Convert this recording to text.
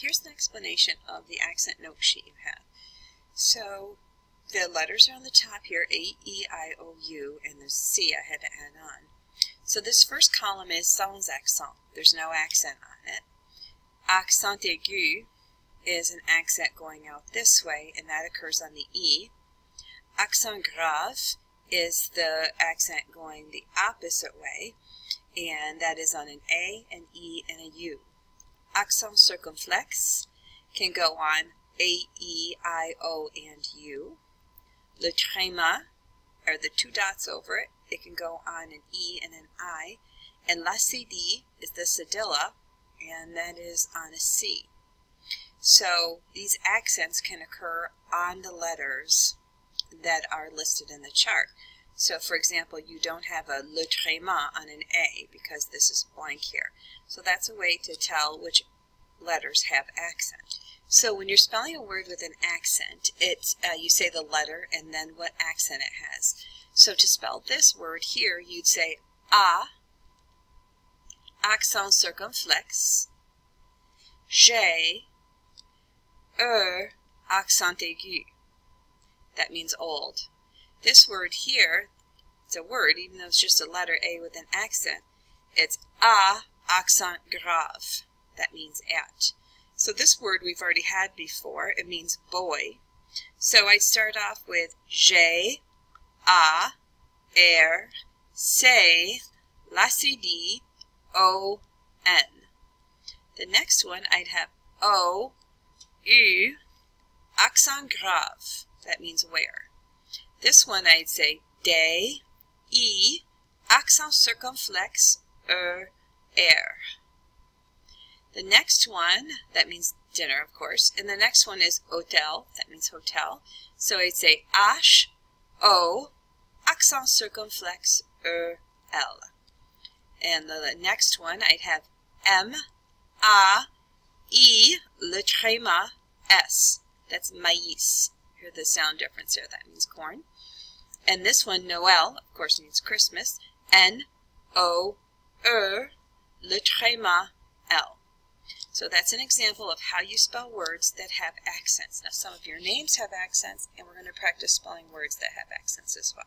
here's an explanation of the accent note sheet you have. So the letters are on the top here, A, E, I, O, U, and there's C I had to add on. So this first column is sans accent. There's no accent on it. Accent aigu is an accent going out this way, and that occurs on the E. Accent grave is the accent going the opposite way, and that is on an A, an E, and a U. Accent circumflexe can go on A, E, I, O, and U. Le tréma, or the two dots over it, it can go on an E and an I. And la cédille is the cedilla, and that is on a C. So these accents can occur on the letters that are listed in the chart. So for example, you don't have a le tréma on an A because this is blank here. So that's a way to tell which letters have accent. So when you're spelling a word with an accent, you say the letter and then what accent it has. So to spell this word here, you'd say A, accent circumflexe, J, accent aigu. That means old. This word here, it's a word, even though it's just a letter A with an accent, it's A, accent grave. That means at. So this word we've already had before. It means boy. So I'd start off with J, A, R, C, la cédille, O, N. The next one I'd have O, U, accent grave. That means where. This one I'd say day, E, accent circumflexe, R. The next one, that means dinner, of course, and the next one is hôtel, that means hotel. So I'd say H, O, accent circumflexe, L. And the next one, I'd have M, A, E, le tréma, S. That's maïs. Hear the sound difference there, that means corn. And this one, Noël, of course means Christmas, N, O, le tréma, L. So that's an example of how you spell words that have accents. Now some of your names have accents, and we're going to practice spelling words that have accents as well.